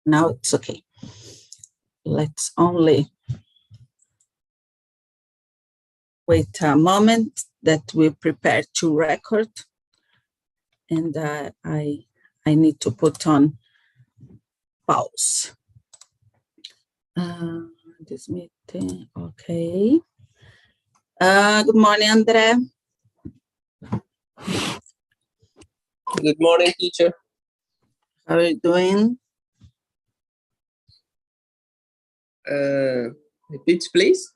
Now it's okay. Let's only wait a moment that we prepare to record. And I need to put on pause. This meeting, okay. Good morning, Andre. Good morning, teacher. How are you doing? Repeat, please.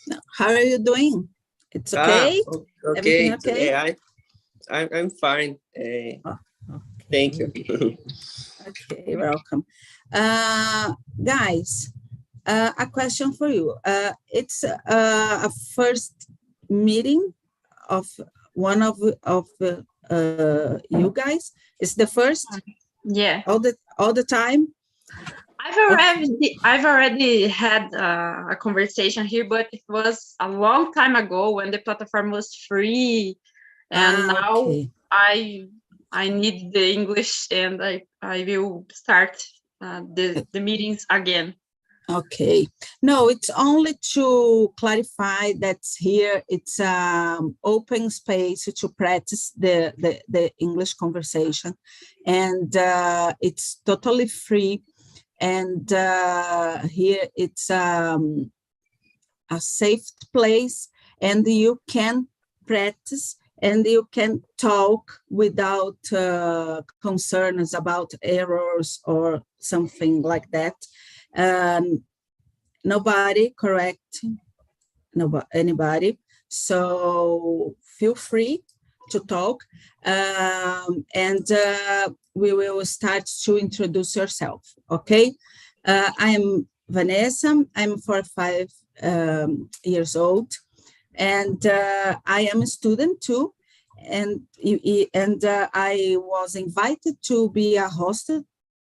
No, how are you doing? It's okay? Okay. Everything okay? Yeah, I'm fine. Okay. Thank you. Okay, welcome. Guys, a question for you. It's a first meeting of one of you guys. It's the first? Yeah. All the time? I've already had a conversation here, but it was a long time ago when the platform was free, and now okay. I need the English, and I will start the meetings again. Okay. No, it's only to clarify that here it's open space to practice the English conversation, and it's totally free. And here it's a safe place, and you can practice and you can talk without concerns about errors or something like that. Nobody correct anybody, so feel free to talk, and we will start to introduce yourself. Okay, I am Vanessa. I'm 45 years old, and I am a student too, and I was invited to be a host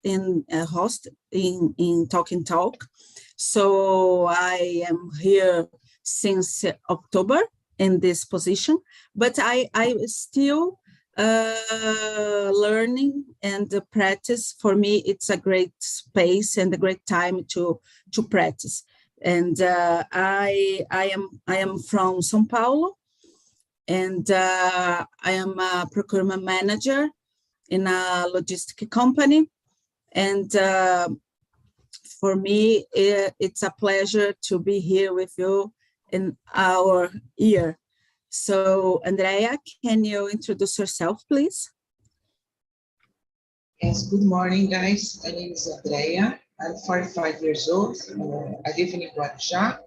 in TALKNTALK. So I am here since October in this position, but I still learning and practice. For me, it's a great space and a great time to practice. And I am from São Paulo, and I am a procurement manager in a logistic company. And for me, it's a pleasure to be here with you in our year. So, Andrea, can you introduce yourself, please? Yes, good morning, guys. My name is Andrea. I'm 45 years old. I live in Guarujá,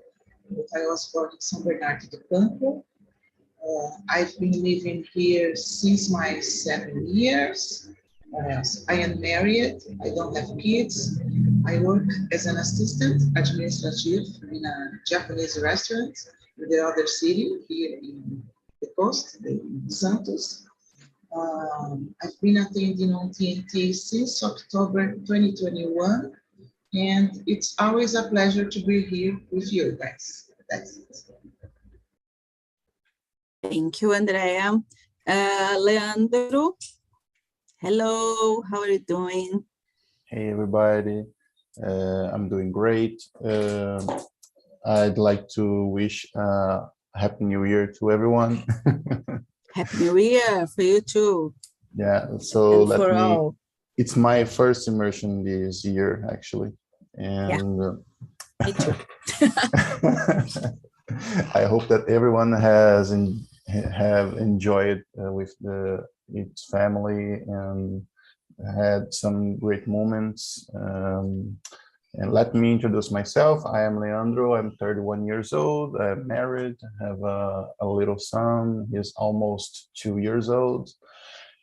but I was born in São Bernardo do Campo. I've been living here since my 7 years. I am married. I don't have kids. I work as an assistant administrative in a Japanese restaurant in the other city here in the coast, in Santos. I've been attending on TNT since October 2021, and it's always a pleasure to be here with you guys. That's it. Thank you, Andrea. Leandro, hello, how are you doing? Hey, everybody. I'm doing great. I'd like to wish a Happy New Year to everyone. Happy New Year for you too. Yeah, so all. It's my first immersion this year, actually. And me too. I hope that everyone have enjoyed with its family and had some great moments. And let me introduce myself. I am Leandro. I'm 31 years old. I'm married, have a little son. He's almost 2 years old.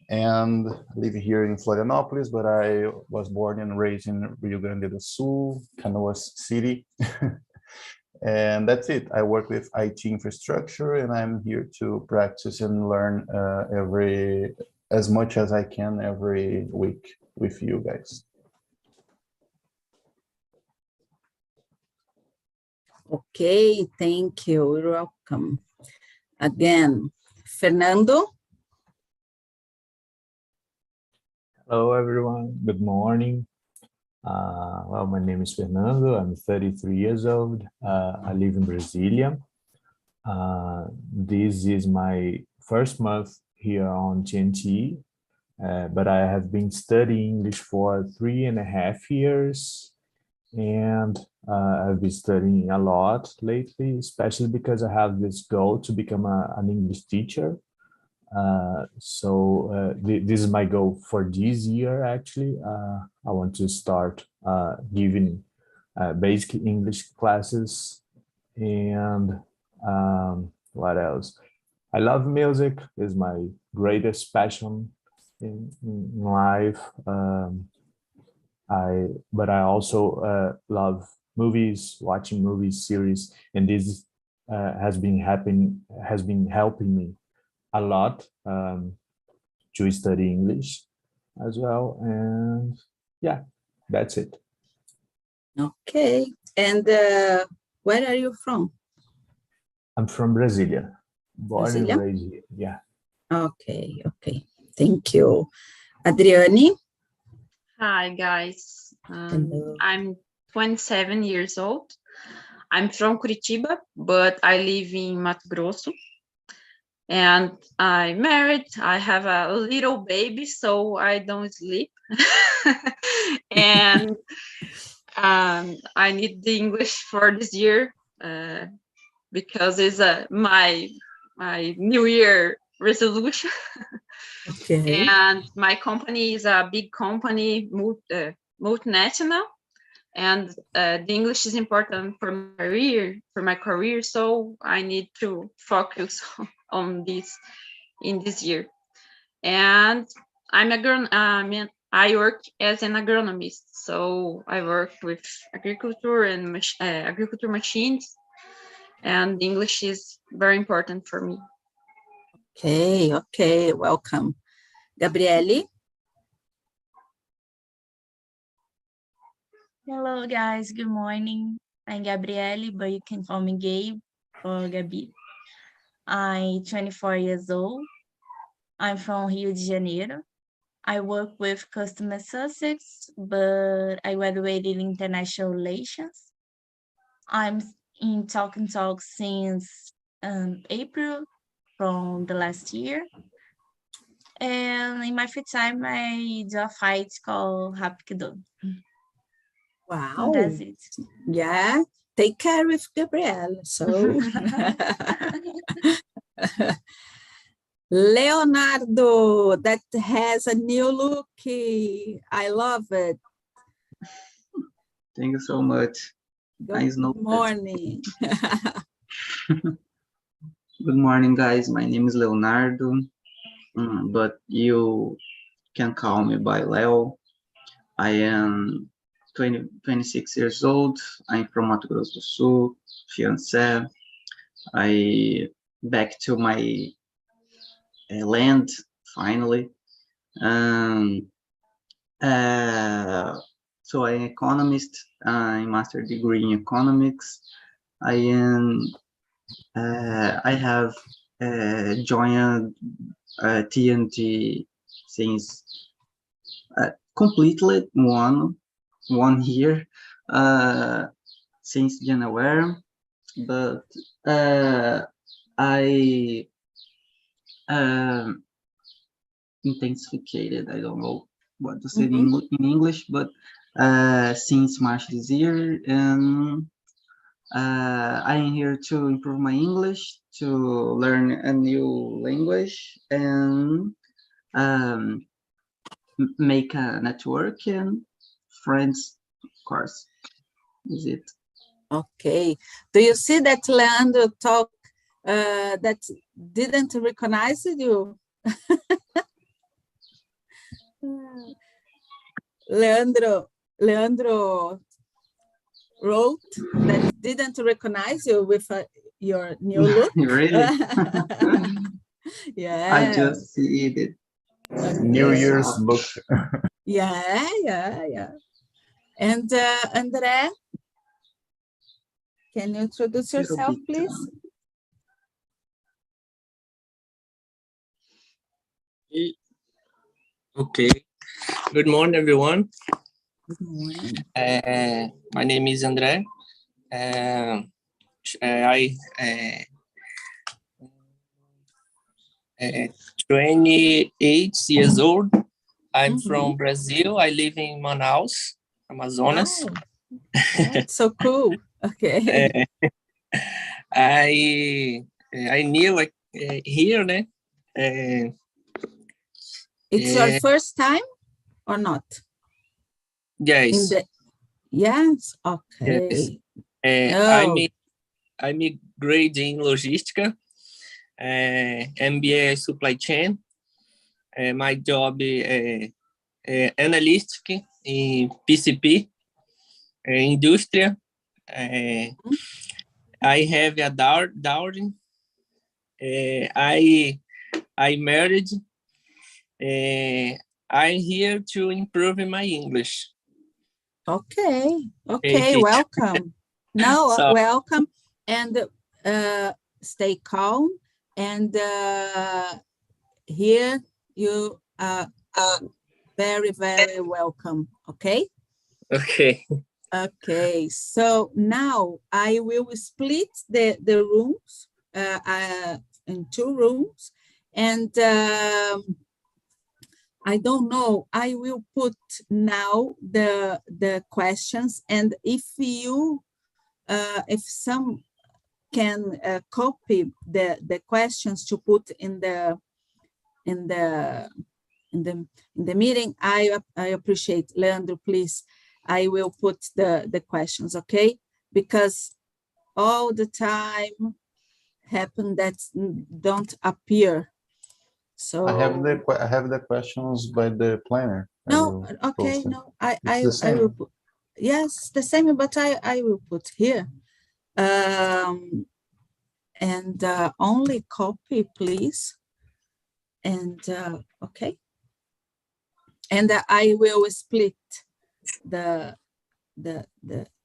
And I live here in Florianópolis, but I was born and raised in Rio Grande do Sul, Canoas City. And that's it. I work with IT infrastructure, and I'm here to practice and learn as much as I can every week with you guys. Okay, thank you. You're welcome. Again, Fernando. Hello, everyone. Good morning. Well, my name is Fernando. I'm 33 years old. I live in Brasilia. This is my first month here on TNT, but I have been studying English for 3.5 years, and I've been studying a lot lately, especially because I have this goal to become an English teacher. This is my goal for this year, actually. I want to start giving basic English classes. And what else? I love music. It's my greatest passion in life. But I also love movies, watching movies, series, and this has been helping me a lot to study English as well. And yeah, that's it. Okay. And where are you from? I'm from Brasilia. Born and raised here. Yeah. Okay. Thank you. Adriane? Hi, guys. Hello. I'm 27 years old. I'm from Curitiba, but I live in Mato Grosso. And I'm married. I have a little baby, so I don't sleep. And I need the English for this year because it's my New Year resolution. Okay. And my company is a big company, multinational, and the English is important for my career. So I need to focus on this in this year. And I work as an agronomist, so I work with agriculture and agriculture machines, and English is very important for me. Okay. Welcome. Gabriele? Hello, guys. Good morning. I'm Gabriele, but you can call me Gabe or Gabi. I'm 24 years old. I'm from Rio de Janeiro. I work with customer success, but I graduated in international relations. I'm in TALKNTALK since April from the last year. And in my free time, I do a fight called Rapkido. Wow. That's it. Yeah. Take care with Gabrielle. So Leonardo, that has a new look. I love it. Thank you so much. Good morning. Good morning, guys. My name is Leonardo, but you can call me by Leo. I am 26 years old. I'm from Mato Grosso do Sul, fiancé. I back to my land finally. So I'm an economist. I'm master degree in economics. I have joined TNT since completely one year since January, but I intensified. I don't know what to say in English, but since March this year, and I am here to improve my English, to learn a new language, and make a network and friends, of course. Is it? Okay. Do you see that Leandro talk that didn't recognize you? Leandro wrote that didn't recognize you with your new look. Really? Yeah. I just see it. New Year's look. Yeah. And André, can you introduce yourself, please? Okay. Good morning, everyone. Good morning. My name is André. I 28 years old. I'm from Brazil. I live in Manaus, Amazonas. Oh, that's so cool. Okay. I knew like here, né? It's your first time or not? Yes. Yes. Yes. Okay. Oh. I'm a grade in logística, MBA supply chain. My job is analytic in PCP, industria. I have a daughter. I married. I'm here to improve my English. Okay. Okay. Welcome. No, So, welcome, and stay calm. And here you are very, very welcome. Okay. okay. Okay. So now I will split the rooms in 2 rooms, and I don't know. I will put now the questions, and if you if some can copy the questions to put in the meeting, I appreciate. Leandro, please. I will put the questions, okay? Because all the time happen that don't appear. So I have the questions by the planner. No, okay, no, I will put, yes, the same, but I will put here. And only copy, please. And okay. And I will split the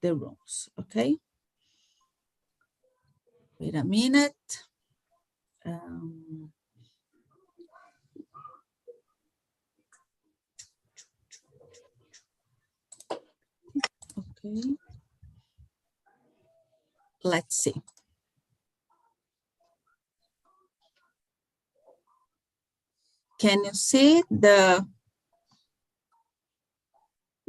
rooms, okay? Wait a minute. Okay. Let's see. Can you see the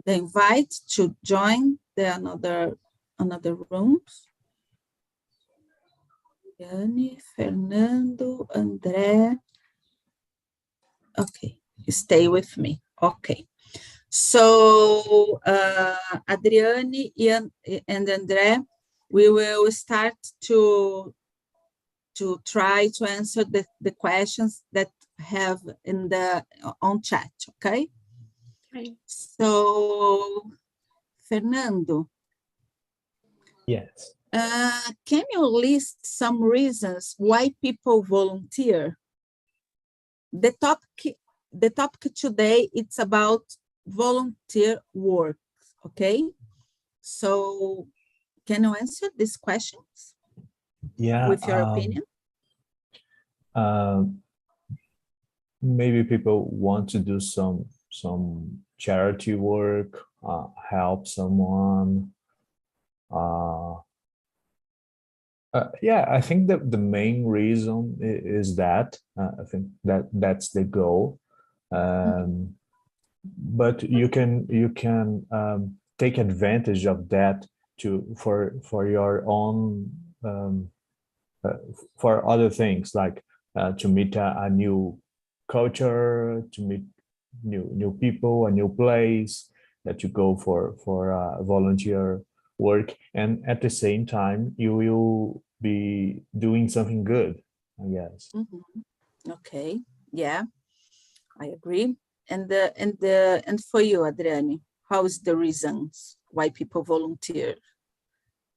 invite to join the another rooms? Yanni, Fernando, André. Okay, stay with me. Okay. So Adriane and André, we will start to try to answer the questions that have in the on chat, okay? Okay. So Fernando. Yes. Can you list some reasons why people volunteer? The topic today, it's about volunteer work, okay? So can you answer these questions? Yeah. With your opinion? Maybe people want to do some charity work, help someone. Yeah, I think that the main reason is that I think that's the goal. But you can take advantage of that for your own for other things, like to meet a new culture, to meet new people, a new place, that you go for volunteer work, and at the same time you will be doing something good, I guess. Okay, yeah, I agree. And for you, Adriane, how is the reasons why people volunteer?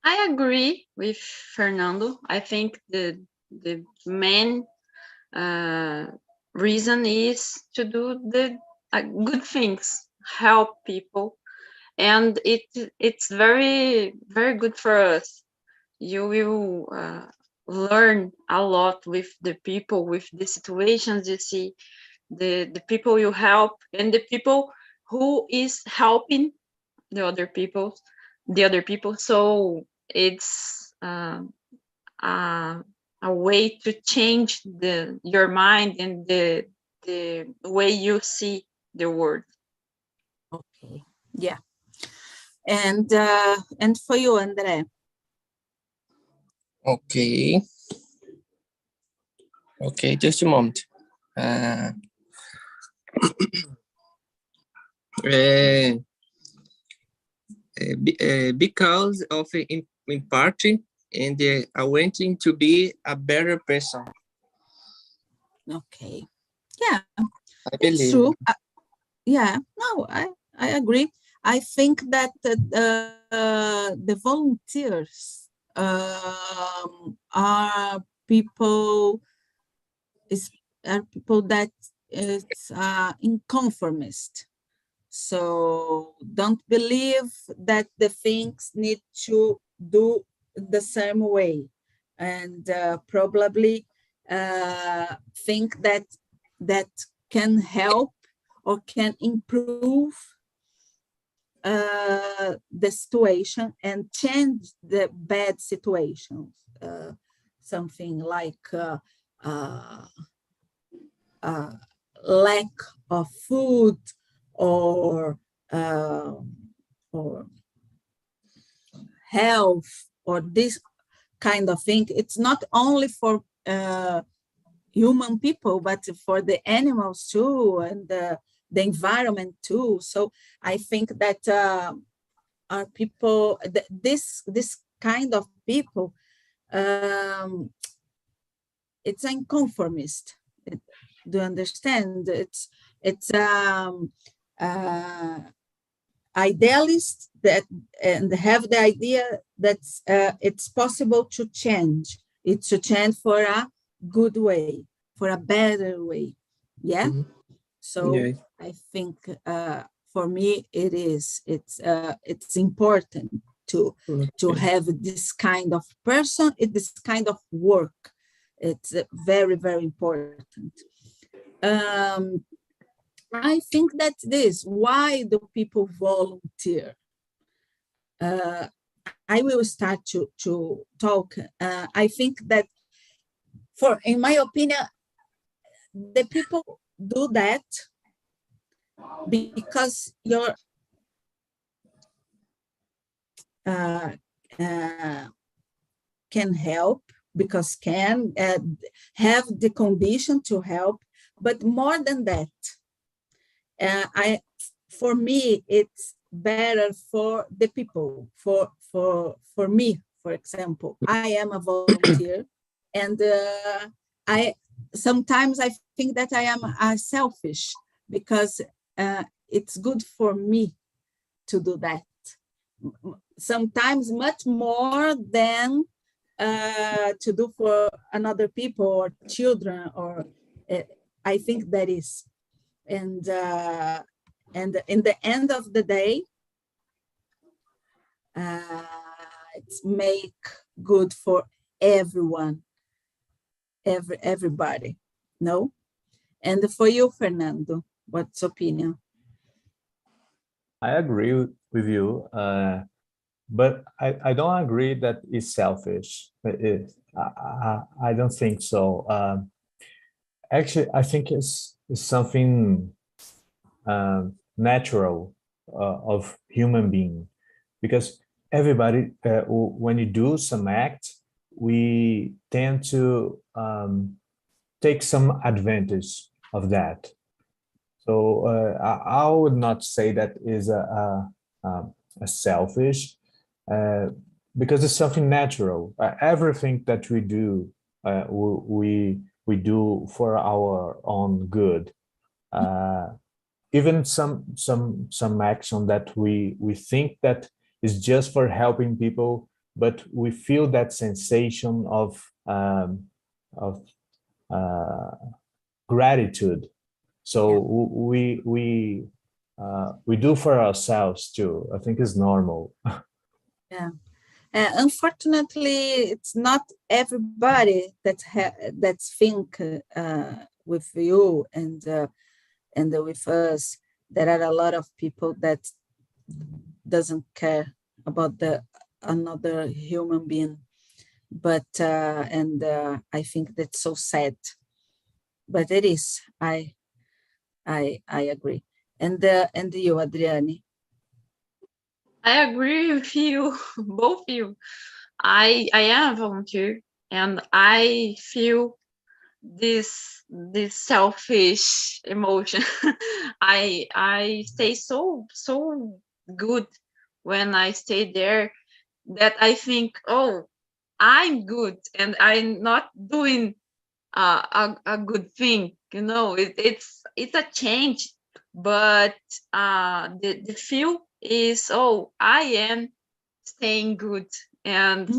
I agree with Fernando. I think the main reason is to do the good things, help people, and it's very, very good for us. You will learn a lot with the people, with the situations you see, the people you help, and the people who is helping the other people. So it's a way to change your mind and the way you see the world. Okay. Yeah. And for you, André? Okay. Okay, just a moment. Because of in part, and I wanting to be a better person. Okay. Yeah, I it's believe. true. Yeah, no, I agree. I think that the volunteers are people that is inconformist. So don't believe that the things need to do the same way, and probably think that can help or can improve the situation and change the bad situations. Something like lack of food or health or this kind of thing. It's not only for human people, but for the animals too, and the environment too. So I think that our people, this kind of people, it's unconformist. Do you understand? It's idealist that and have the idea that it's possible to change. It's to change for a good way, for a better way. Yeah. Mm-hmm. So Yeah. I think for me it is. It's important to have this kind of person, this kind of work. It's very, very important. I think that this, why do people volunteer? I will start to talk. I think that in my opinion, the people do that because your can help, because can have the condition to help, but more than that, for me, it's better for the people. For me, for example, I am a volunteer, and I sometimes I think that I am selfish because it's good for me to do that. Sometimes much more than to do for another people or children, or I think that is. And in the end of the day, it's make good for everyone, everybody. No? And for you, Fernando, what's opinion? I agree with you, but I don't agree that it's selfish. I don't think so. Actually, I think it's something natural of human being, because everybody, when you do some act, we tend to take some advantage of that. So I would not say that is a selfish, because it's something natural. Everything that we do, we do for our own good. Even some action that we think that is just for helping people, but we feel that sensation of gratitude. So we do for ourselves too. I think it's normal. Yeah. Unfortunately, it's not everybody that think with you and with us. There are a lot of people that doesn't care about another human being. But I think that's so sad. But it is. I agree. And you, Adriane? I agree with you, both you. I am a volunteer, and I feel this selfish emotion. I stay so good when I stay there, that I think, oh, I'm good and I'm not doing a good thing. It's a change, but the feel is, oh, I am staying good, and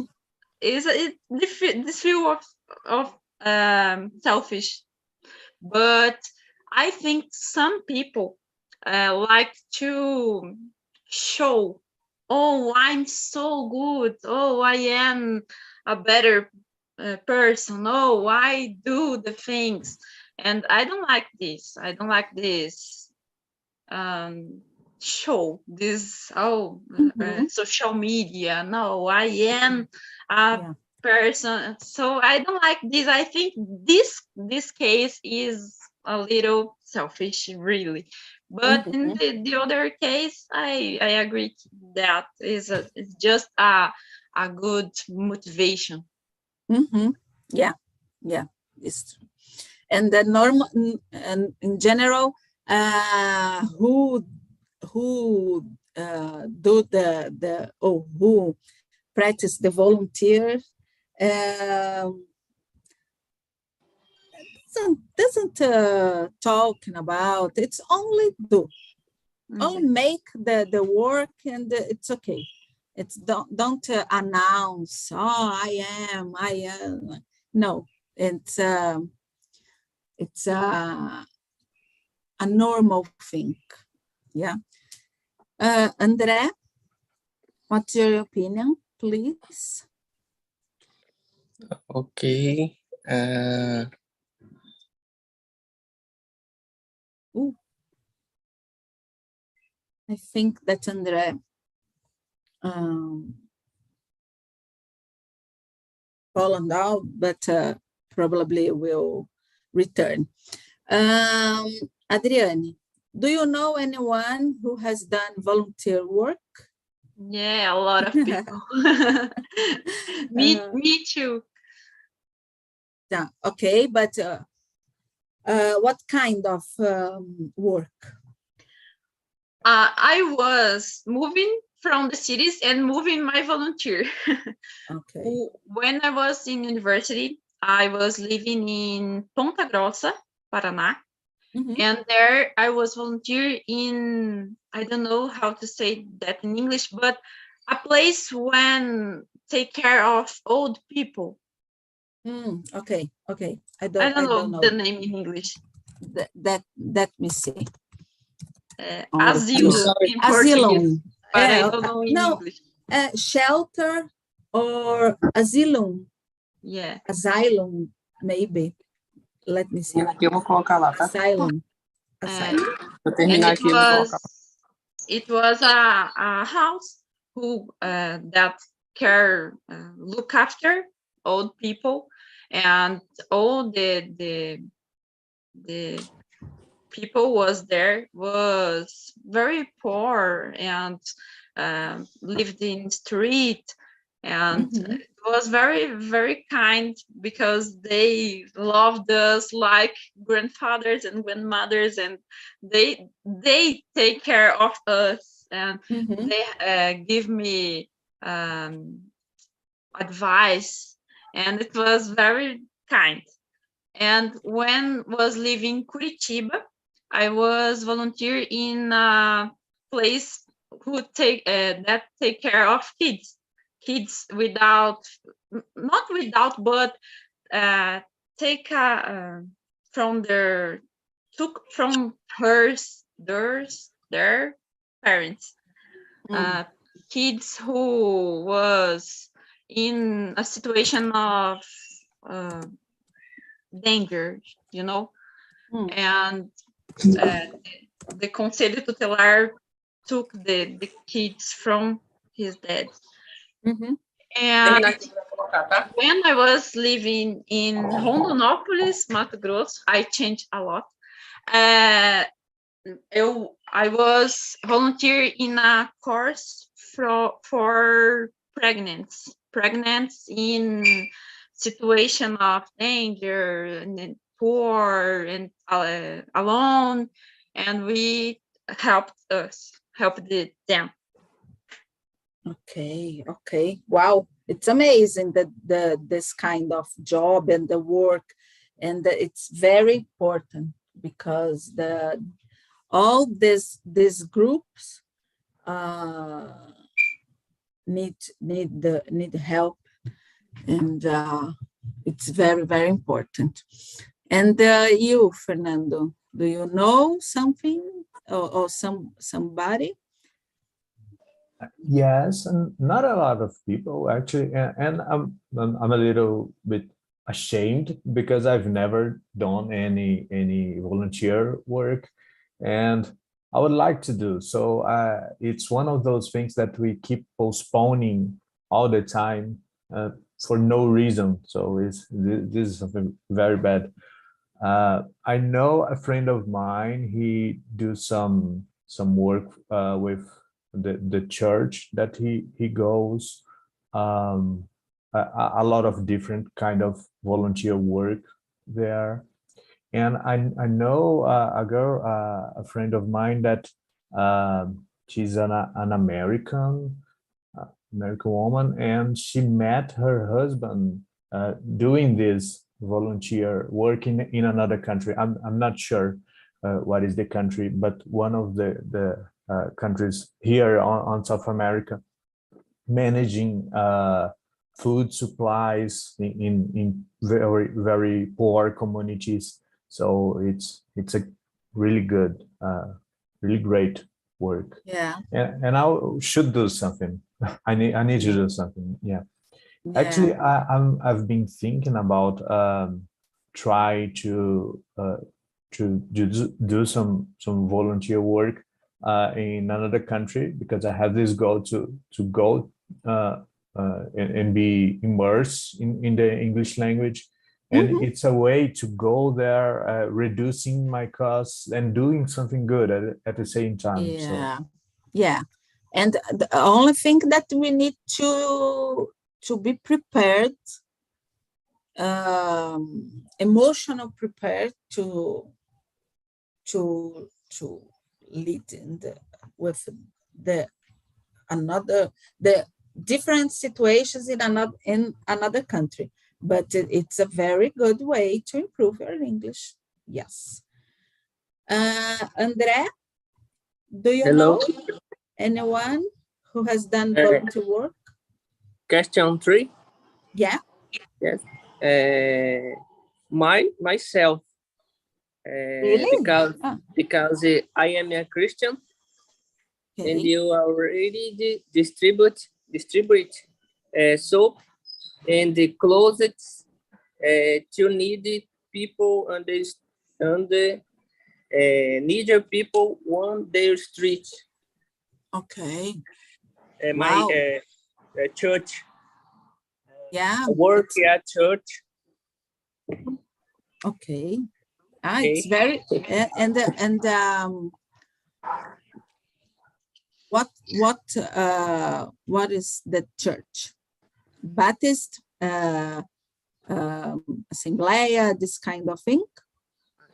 is it this feel of selfish. But I think some people like to show, oh, I'm so good, oh, I am a better person, oh, I do the things. And I don't like this. I don't like this show, this social media. No, I am a person. So I don't like this. I think this case is a little selfish, really. But in the other case, I agree that it's just a good motivation. Yeah, it's true. And the normal, and in general, who do who practice the volunteer doesn't talking about, it's only do, only make the work, and it's okay. It's don't announce, oh, I am. No, it's a normal thing. Yeah. André, what's your opinion, please? Okay. I think that André fallen out, but probably will return. Adriane, do you know anyone who has done volunteer work? Yeah, a lot of people. Me too. Yeah, okay, but what kind of work? I was moving from the cities and moving my volunteer. Okay. When I was in university, I was living in Ponta Grossa, Paraná. And there I was volunteer in, I don't know how to say that in English, but a place when take care of old people. Okay. I don't know the name in English. Let me see. Asylum in Portuguese, but I don't know in English. Shelter or asylum. Yeah. Asylum, maybe. Let me see. Aqui eu vou colocar lá, tá? Asylum. Vou terminar aqui, eu vou colocar. It was a house who that look after old people, and all the people was very poor and lived in the street, and it was very, very kind, because they loved us like grandfathers and grandmothers, and they take care of us, and they give me advice, and it was very kind. And when was living Curitiba, I was volunteer in a place who take care of kids without, not without, but took from their parents, kids who was in a situation of danger, and the Conselho Tutelar took the kids from his dad. Mhm. And when I was living in Rondonópolis, Mato Grosso, I changed a lot. I was volunteer in a course for pregnants in situation of danger and poor and alone, and we helped them. Okay. Wow, it's amazing that this kind of job and the work, and it's very important because all these groups need help, and it's very, very important. And you, Fernando, do you know something or somebody? Yes, and not a lot of people actually, and I'm a little bit ashamed because I've never done any volunteer work, and I would like to do so. It's one of those things that we keep postponing all the time for no reason. So this is something very bad. I know a friend of mine. He do some work with the church that he goes. A lot of different kind of volunteer work there. And I know a girl, a friend of mine that she's an American woman, and she met her husband doing this volunteer work in another country. I'm not sure what is the country, but one of the countries here on South America, managing food supplies in very, very poor communities. So it's a really good, really great work. Yeah. And I should do something. I need to do something. Yeah. Actually, I've been thinking about try to do some volunteer work in another country, because I have this goal to go and be immersed in the English language. And it's a way to go there, reducing my costs and doing something good at the same time. Yeah. And the only thing that we need to be prepared, emotional prepared to lead with the different situations in another country. But it's a very good way to improve your English. Yes. André, do you know anyone who has done volunteer work? Question 3. Yeah. Yes. Myself. Really? Because I am a Christian, Okay. and you already distribute soap and the closets to needy people and needy people on their street. Okay. My church. Yeah. Work at church. Okay. It's very and what is the church? Baptist, Assembleia, this kind of thing?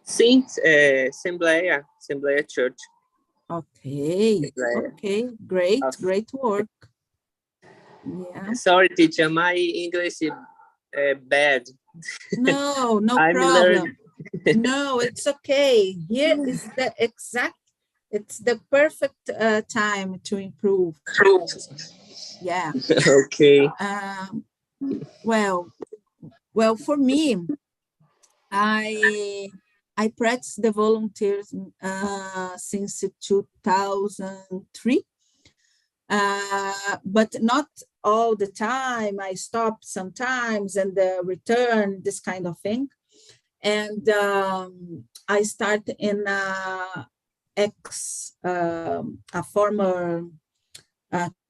Sim, Assembleia Church. Okay. Assembleia. Okay, great work. Yeah. Sorry, teacher, my English is bad. No I'm problem. learning. No, it's okay. Here is it's the perfect time to improve. Yeah. Okay. Well, for me, I practice the volunteers since 2003, but not all the time. I stop sometimes and return, this kind of thing. And I start in a former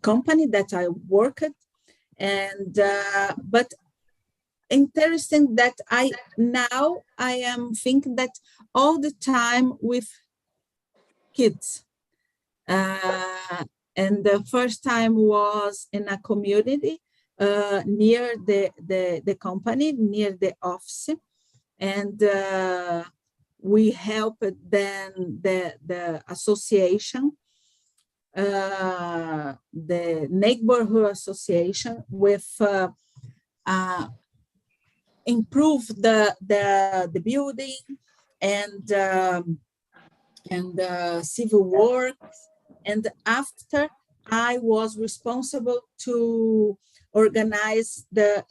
company that I worked, and but interesting that I am thinking that all the time with kids. And the first time was in a community near the company, near the office, and we helped then the association, the neighborhood association, with improve the building and civil works. And after, I was responsible to organize the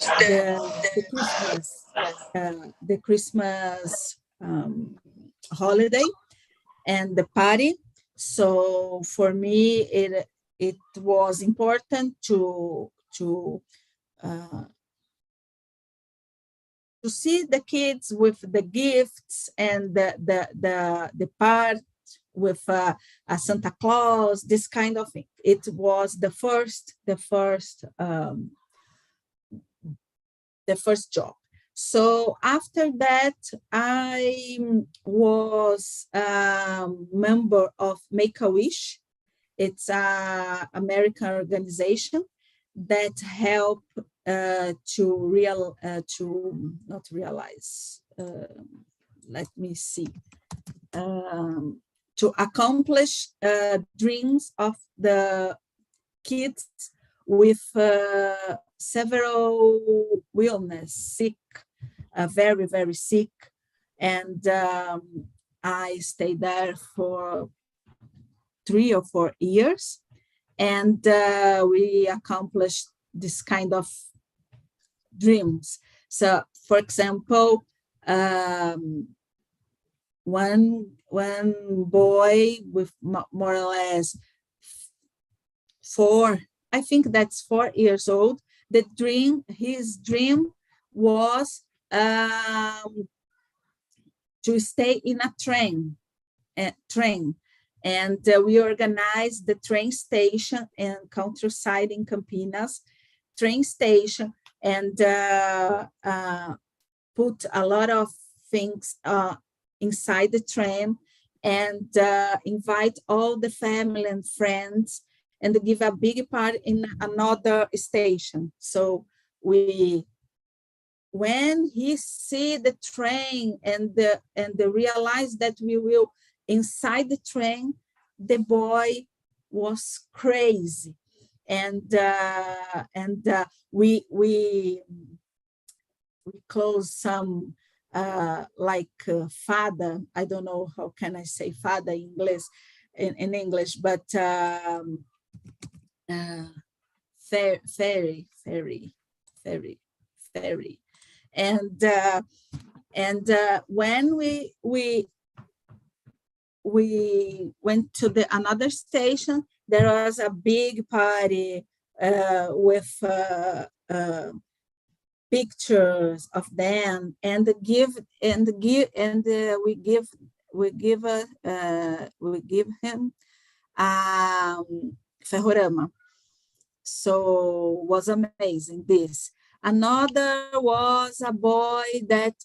Christmas holiday and the party. So for me, it was important to see the kids with the gifts and the part with a Santa Claus, this kind of thing. It was the first job. So after that, I was a member of Make-A-Wish. It's an American organization that help to accomplish dreams of the kids with several illness, sick, very, very sick. And I stayed there for 3 or 4 years, and we accomplished this kind of dreams. So, for example, one boy with more or less 4, I think that's 4 years old, his dream was to stay in a train. And we organized the train station in countryside in Campinas, train station, and put a lot of things inside the train, and invite all the family and friends, and give a big party in another station. So when he see the train and realize that we will inside the train, the boy was crazy, and we closed some fada. I don't know how can I say fada in English, but fairy, and when we went to another station, there was a big party with pictures of them, and we give him ferrorama. So was amazing. This. Another was a boy that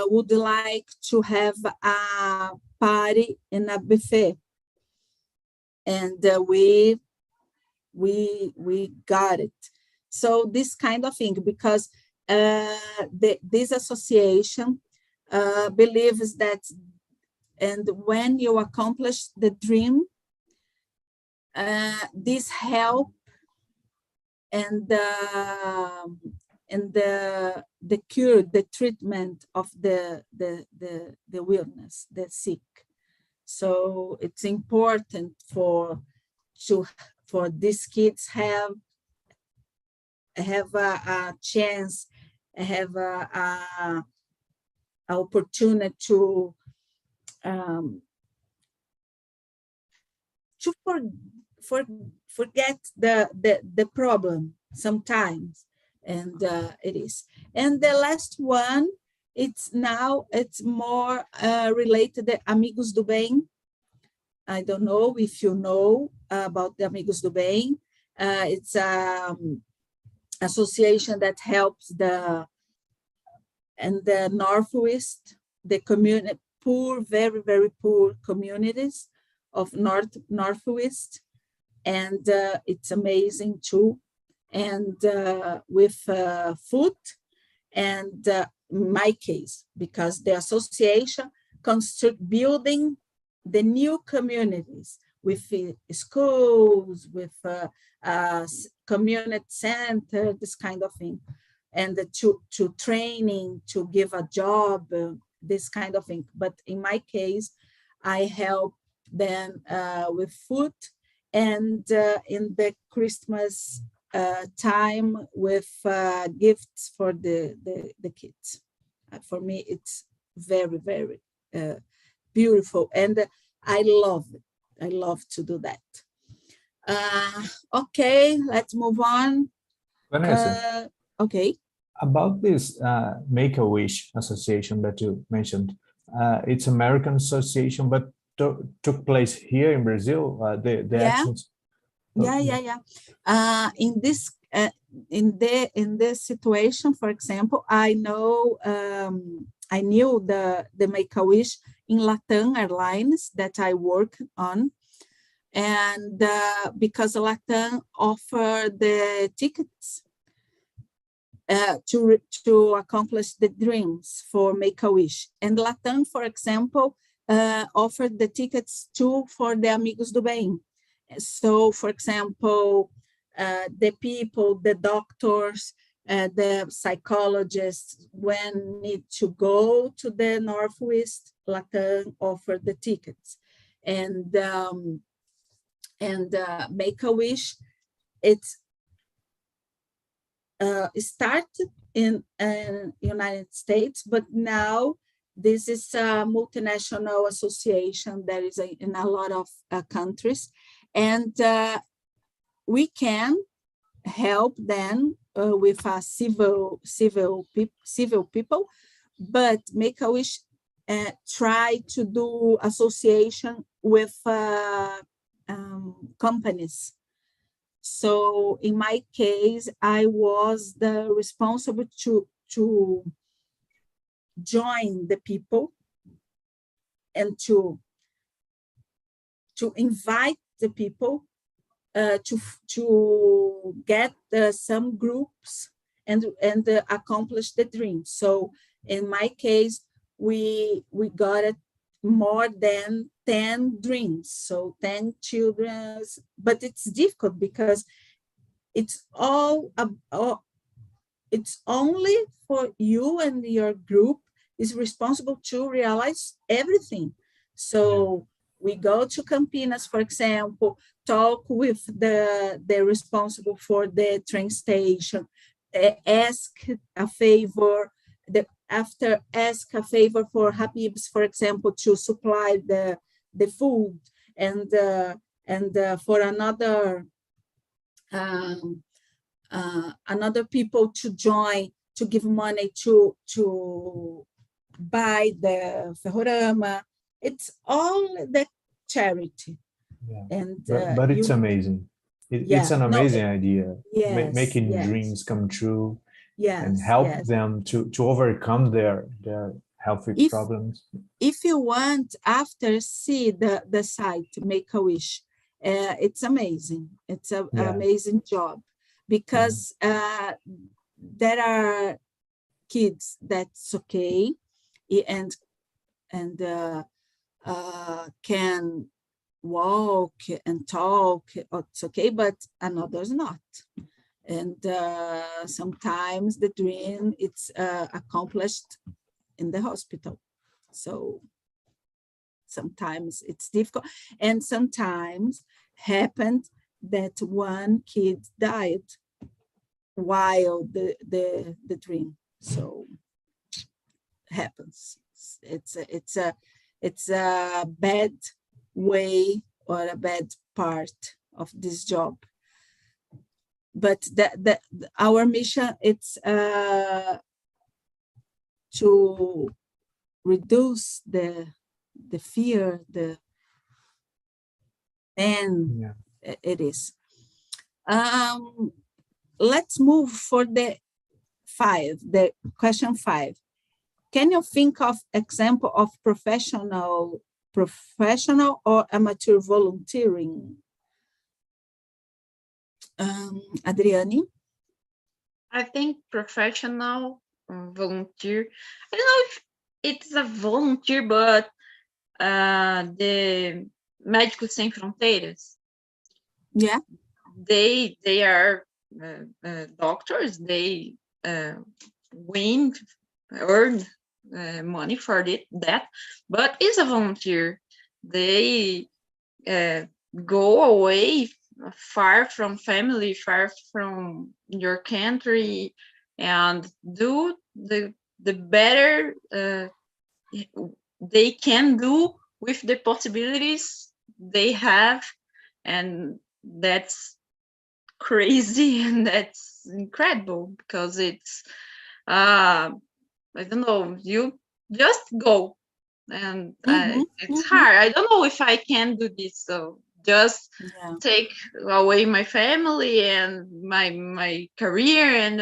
would like to have a party in a buffet, and we got it. So this kind of thing, because this association believes that, and when you accomplish the dream, this help and the cure, the treatment of the illness, the sick. So it's important for these kids have a chance, have a opportunity to forget the problem sometimes, and it is. And the last one, it's more related to Amigos do Bem. I don't know if you know about the Amigos do Bem. It's an association that helps the Northwest, the community, poor, very, very poor communities of Northwest. And it's amazing too. And with food, and my case, because the association construct building the new communities with schools, with community center, this kind of thing, and to training, to give a job, this kind of thing. But in my case, I help them with food, and in the Christmas time with gifts for the kids. For me, it's very, very beautiful, and I love it. I love to do that. Okay, let's move on. Vanessa, okay. about this Make-A-Wish Association that you mentioned, it's American association, but took place here in Brazil. The actions. In this in this situation, for example, I know I knew the Make-A-Wish in Latam Airlines that I work on, and because Latam offer the tickets to accomplish the dreams for Make-A-Wish, and Latam, for example, offered the tickets too for the Amigos do Bem. So, for example, the people, the doctors, the psychologists, when need to go to the Northwest, Latam offered the tickets. And Make-A-Wish, it's started in United States, but now this is a multinational association that is in a lot of countries, and we can help them with a civil people, but Make-A-Wish try to do association with companies. So in my case, I was the responsible to join the people and to invite the people to get some groups and accomplish the dream. So in my case, we got it more than 10 dreams, so 10 children, but it's difficult because it's it's only for you, and your group is responsible to realize everything. So we go to Campinas, for example, talk with the responsible for the train station, ask a favor, ask a favor for Habib's, for example, to supply the food, and for another people to join, to give money to buy the ferrorama. It's all the charity. And but it's amazing. It's an amazing idea. Making dreams come true. And help them to overcome their health problems. If you want, after see the site Make-A-Wish, it's amazing. It's an amazing job, because there are kids that's okay and can walk and talk, it's okay, but another's not. And sometimes the dream it's accomplished in the hospital. So sometimes it's difficult, and sometimes happened that one kid died while the dream. So happens. It's a bad way or a bad part of this job. But our mission, it's to reduce the fear, And Yeah. it is. Let's move for the question 5. Can you think of example of professional or amateur volunteering? Adriane? I think professional volunteer. I don't know if it's a volunteer, but the Médicos Sem Fronteiras. Yeah. They are doctors. They earn money for that, but it's a volunteer. They go away far from family, far from your country, and do the better they can do with the possibilities they have, and that's crazy and that's incredible, because it's I don't know, you just go, and it's hard. I don't know if I can do this, so just take away my family and my career and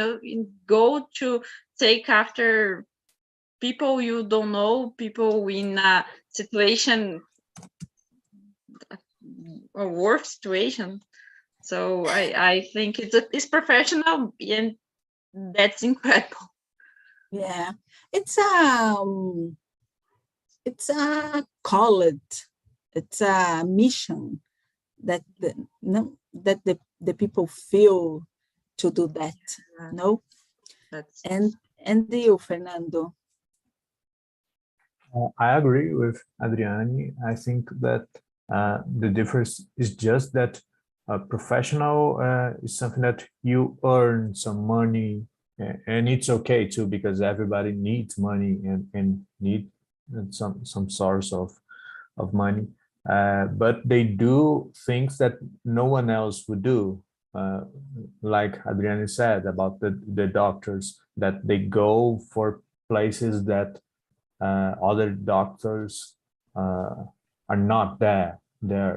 go to take after people you don't know, people in a situation, a work situation. So I think it's professional, and that's incredible. Yeah, it's a call, it's a mission that the people feel to do that. No, and you, Fernando. I agree with Adriane. I think that the difference is just that professional is something that you earn some money, and it's okay too, because everybody needs money and need some source of money. But they do things that no one else would do. Like Adriane said about the doctors, that they go for places that other doctors are not there.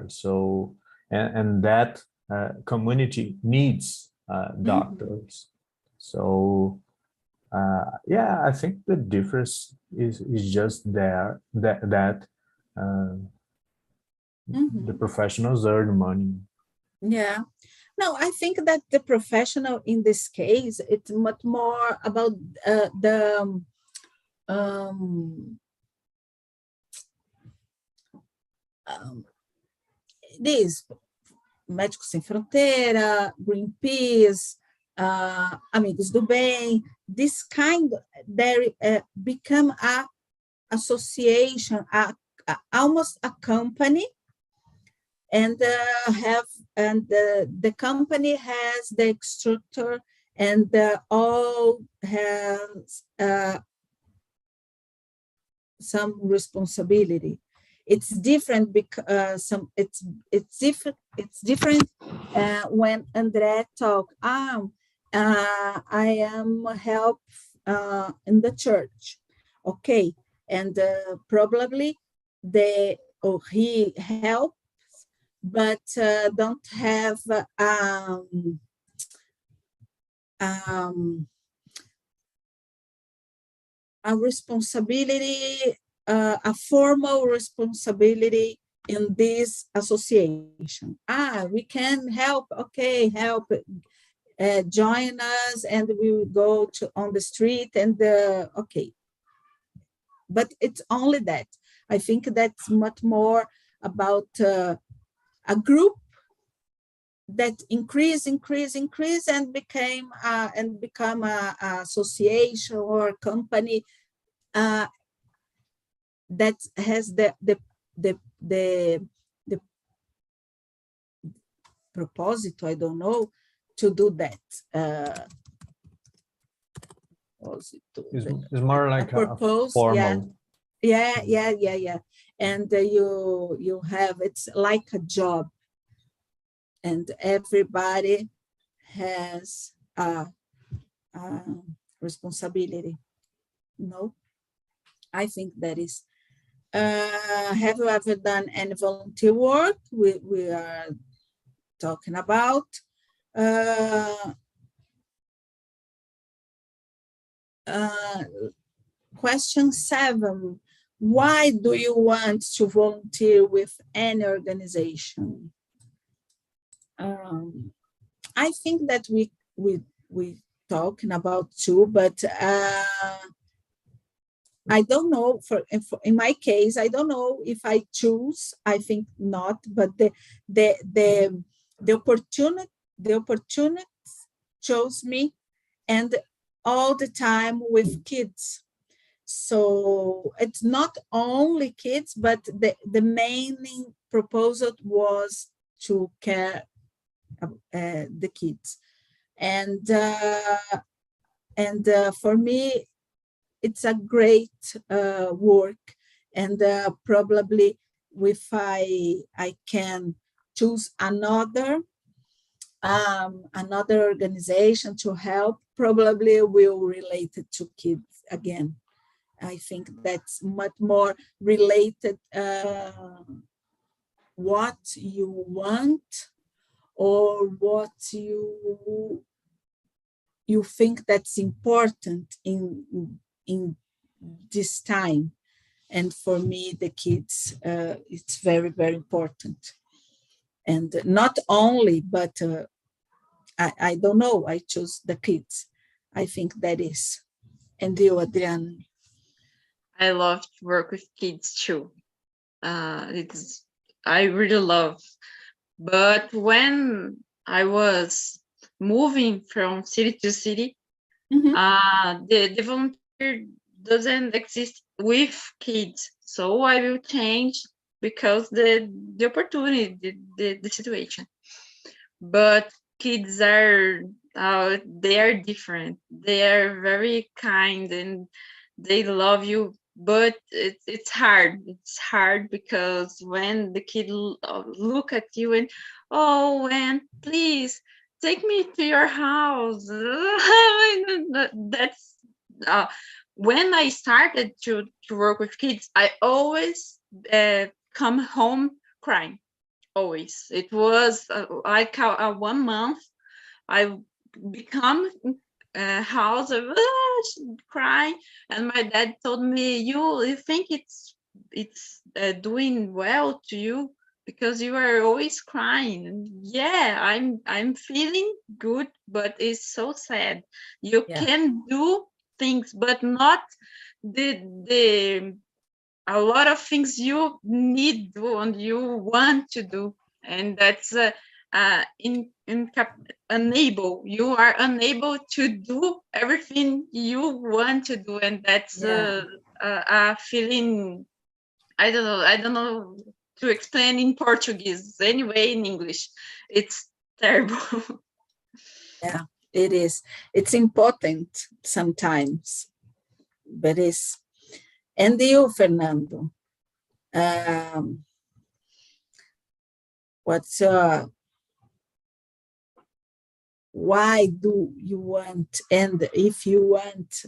So, and that community needs doctors. So, yeah, I think the difference is just there, that the professionals earn money. Yeah. No, I think that the professional in this case, it's much more about this Médicos Sem Fronteira, Greenpeace, Amigos do Bem, this kind, there become a association, almost a company, and the company has the structure, and all has some responsibility. It's different because it's different when André talk. I am help in the church, okay, and probably he helps, but don't have a responsibility, a formal responsibility in this association. We can help, okay, help, join us, and we will go on the street, and okay. But it's only that. I think that's much more about a group that increase, and become a association or a company that has the proposito, I don't know, to do that. It's more like a purpose, formal. Yeah. And you have, it's like a job, and everybody has a responsibility. No, I think that is Have you ever done any volunteer work? We are talking about. Question 7. Why do you want to volunteer with any organization? I think that we talking about too, but I don't know. In my case, I don't know if I choose. I think not, but the opportunity chose me, and all the time with kids. So it's not only kids, but the main proposal was to care the kids, and for me it's a great work, and probably if I can choose another organization to help, probably will relate it to kids again. I think that's much more related what you want or what you think that's important in this time. And for me, the kids, it's very, very important. And not only, but I don't know, I choose the kids. I think that is. And you, Adriana? I love to work with kids too. I really love. But when I was moving from city to city, the volunteer doesn't exist with kids. So I will change because the opportunity, the situation. But kids are they are different. They are very kind and they love you, but it's hard. It's hard because when the kid look at you and, oh, and please take me to your house. That's when I started to work with kids, I always come home crying. Always. It was like 1 month. I become house of crying, and my dad told me, "You think it's doing well to you because you are always crying." And yeah, I'm feeling good, but it's so sad. You can do things, but not the a lot of things you need to do and you want to do, and that's unable. You are unable to do everything you want to do, and that's a feeling. I don't know to explain in Portuguese. Anyway, in English, it's terrible. Yeah, it is. It's important sometimes, but it's. And you, Fernando, why do you want, and if you want,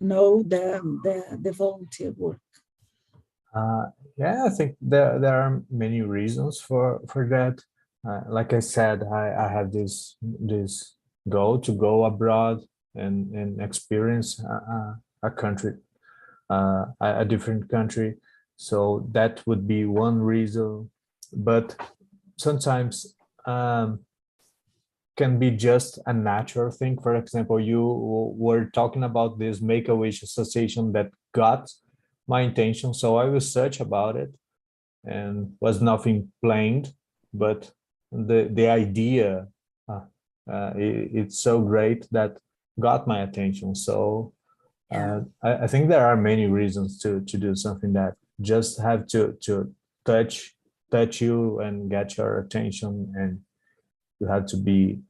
know the volunteer work? Yeah, I think there are many reasons for that. Like I said, I have this goal to go abroad and experience a country, a different country. So that would be one reason. But sometimes can be just a natural thing. For example, you were talking about this Make-A-Wish Association that got my intention, so I researched about it, and was nothing planned, but the idea it's so great that got my attention. So I think there are many reasons to do something that just have to touch you and get your attention, and you have to be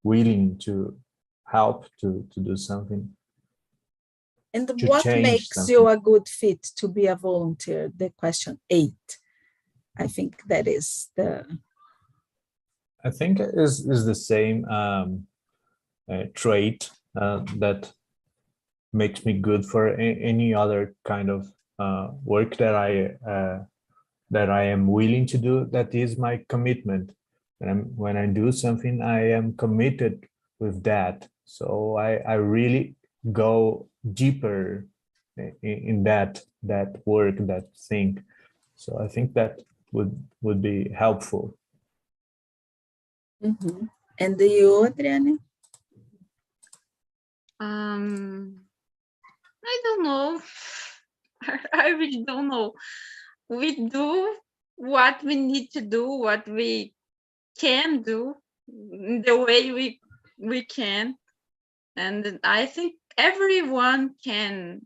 willing to help to do something. And what makes you a good fit to be a volunteer? The question 8. I think that is the. I think is the same trait that makes me good for any other kind of work that I am willing to do. That is my commitment. When I do something, I am committed with that. So I really go deeper in that work, that thing. So I think that would be helpful. Mm-hmm. And you, Adriane? I don't know. I really don't know. We do what we need to do, what we can do, the way we can. And I think everyone can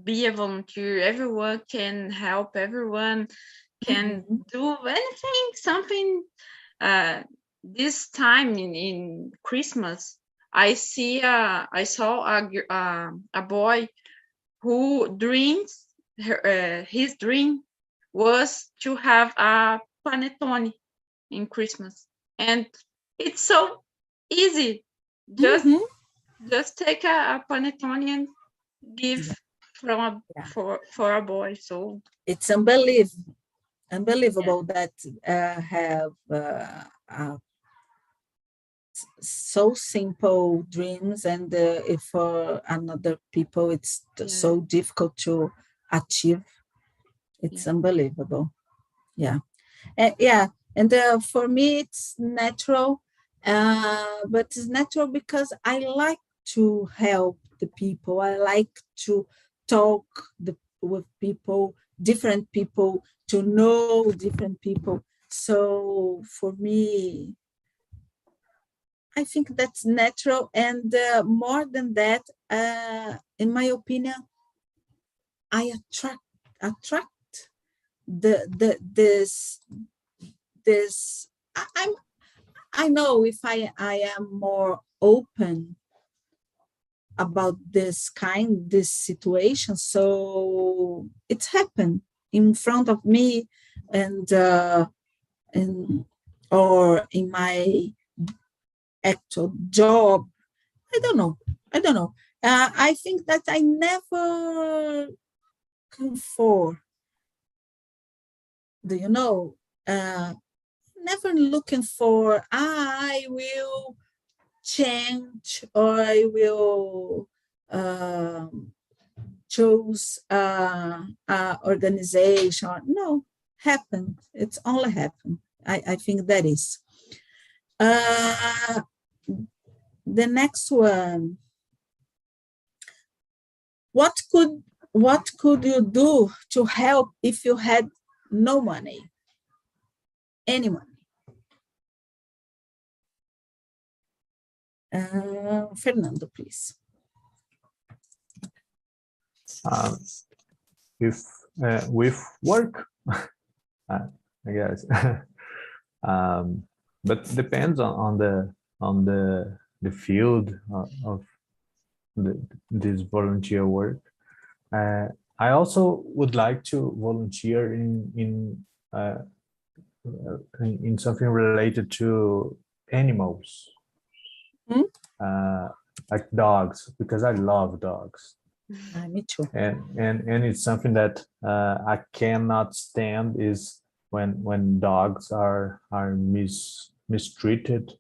be a volunteer, everyone can help, everyone can do anything, something. This time in Christmas, I saw a boy who his dream was to have a panettone in Christmas, and it's so easy. Just take a panettone and give for a boy. So it's unbelievable that have so simple dreams, and if for another people it's so difficult to achieve. It's unbelievable. Yeah. And for me it's natural, but it's natural because I like to help the people. I like to talk with people, different people, to know different people. So for me, I think that's natural, and more than that, in my opinion, I attract this. I know if I am more open about this situation, so it's happened in front of me, and or in my actual job. I don't know. I think that I never come for, do you know, never looking for, I will change, or I will choose organization. No, happened. It's only happened. I think that is. The next one. What could you do to help if you had no money? Any money? Fernando, please. If with work, I guess, but depends on the field of this volunteer work. I also would like to volunteer in something related to animals, like dogs, because I love dogs. Me too. And it's something that I cannot stand is when dogs are mistreated.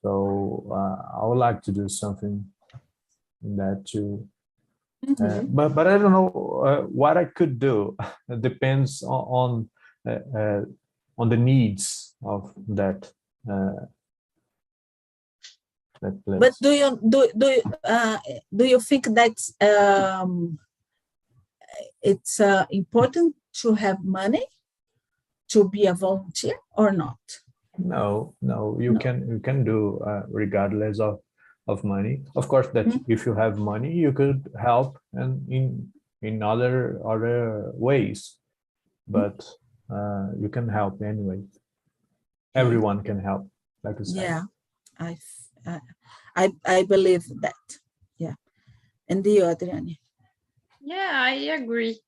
So I would like to do something in that too. But I don't know what I could do. It depends on the needs of that place. But do you think that it's important to have money to be a volunteer or not? No, you can do regardless of money. Of course, that if you have money, you could help and in other ways, but you can help anyway. Everyone can help, like you said. Yeah, I believe that. Yeah. And you, Adriane? Yeah, I agree.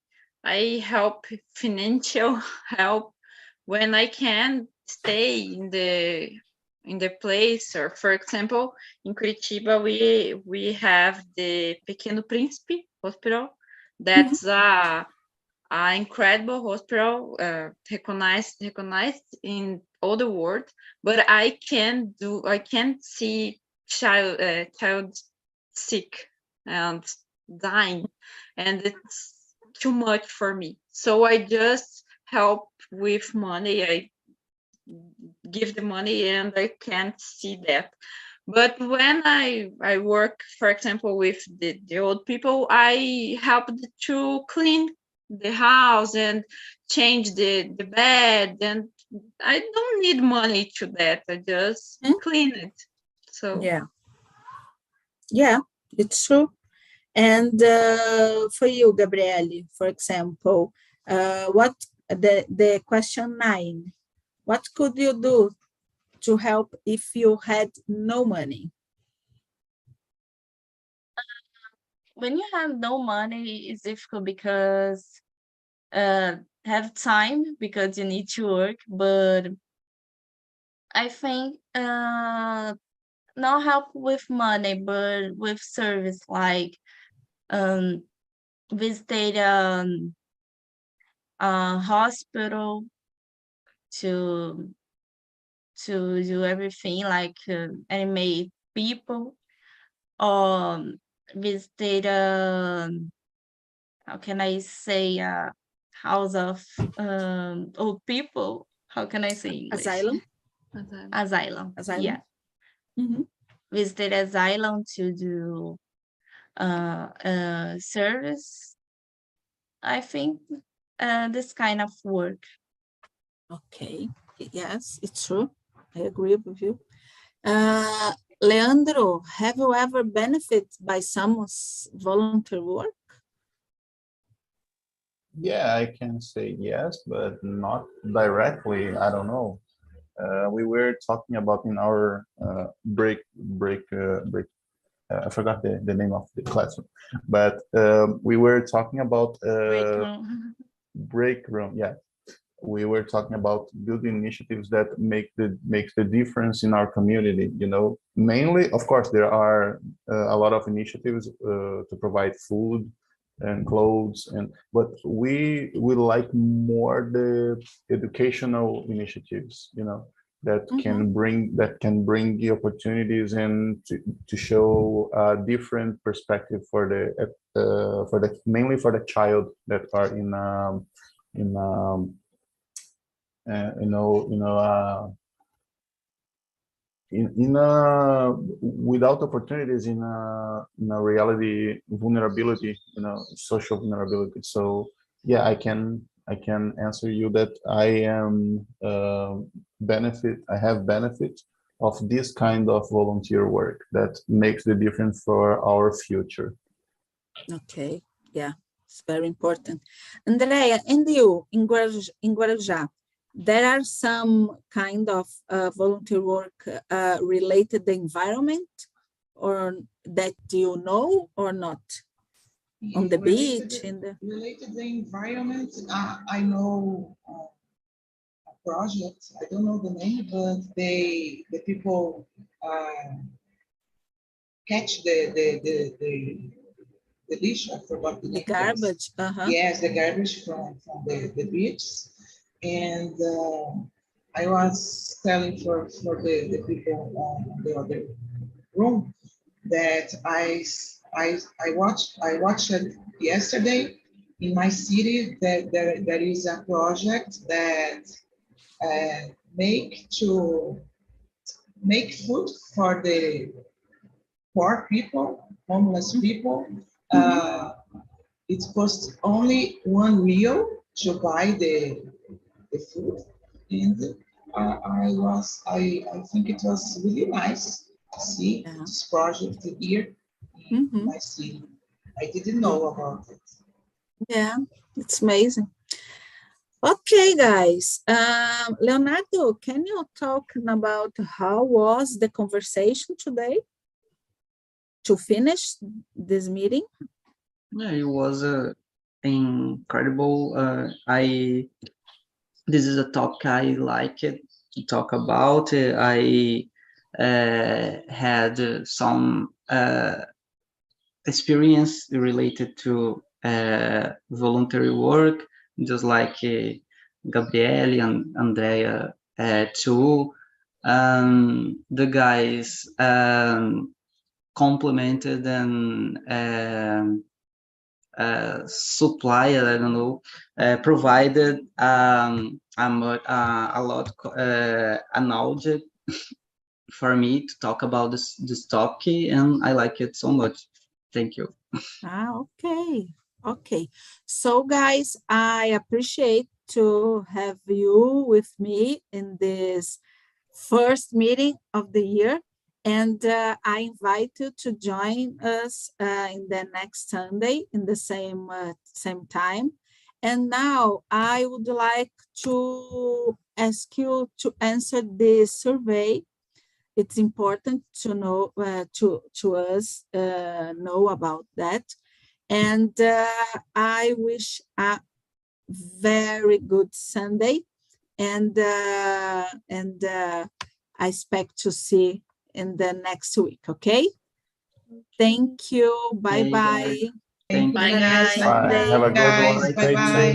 I help financial help when I can stay in the place. Or for example, in Curitiba we have the Pequeno Príncipe Hospital That's an incredible hospital, recognized in all the world. But I can't see child sick and dying, and it's too much for me. So I just help with money. I give the money, and I can't see that. But when I work, for example, with the old people, I helped to clean the house and change the bed, and I don't need money to that. I just clean it. So yeah, it's true. And for you, Gabriele, for example, what the question 9, what could you do to help if you had no money? When you have no money, it's difficult because have time because you need to work, but I think not help with money, but with service, like visit a hospital to do everything, like animate people, or visit how can I say house of old people. How can I say English? Asylum. Yeah. Visited asylum to do service. I think this kind of work. Okay, yes, it's true. I agree with you. Leandro, have you ever benefited by someone's volunteer work? Yeah, I can say yes, but not directly. I don't know. We were talking about in our break. I forgot the name of the classroom, but we were talking about break room. Yeah, we were talking about building initiatives that makes the difference in our community. You know, mainly, of course, there are a lot of initiatives to provide food and clothes, but we like more the educational initiatives. You know, that can bring the opportunities and to show a different perspective for the mainly for the child that are without opportunities in a reality vulnerability, social vulnerability. So yeah, I can answer you that I am I have benefit of this kind of volunteer work that makes the difference for our future. Okay, yeah, it's very important. Andrea, and you in Guarujá, there are some kind of volunteer work related to the environment, or that you know or not? On the beach? Related to the environment, I know a project, I don't know the name, but the people catch the dish, I forgot the name. The garbage. Yes, the garbage from the beach. And I was telling for the people on the other room that I watched it yesterday in my city, that there is a project that make food for the poor people, homeless people. It costs only €1 to buy the food, and I think it was really nice to see this project here in my city. I didn't know about it. Yeah, it's amazing. Okay, guys. Leonardo, can you talk about how was the conversation today to finish this meeting? Yeah, it was incredible. This is a topic I like it to talk about. I had some experience related to voluntary work, just like Gabriele and Andrea too. The guys complimented and supplied, I don't know, provided a lot an knowledge for me to talk about this topic, and I like it so much. Thank you. Okay. So guys, I appreciate to have you with me in this first meeting of the year, and I invite you to join us in the next Sunday in the same time. And now I would like to ask you to answer this survey. It's important to know to us know about that. And I wish a very good Sunday, and I expect to see in the next week. Okay. Thank you. Bye bye. Thank you. Bye, guys. Bye. Have a good one. Bye-bye.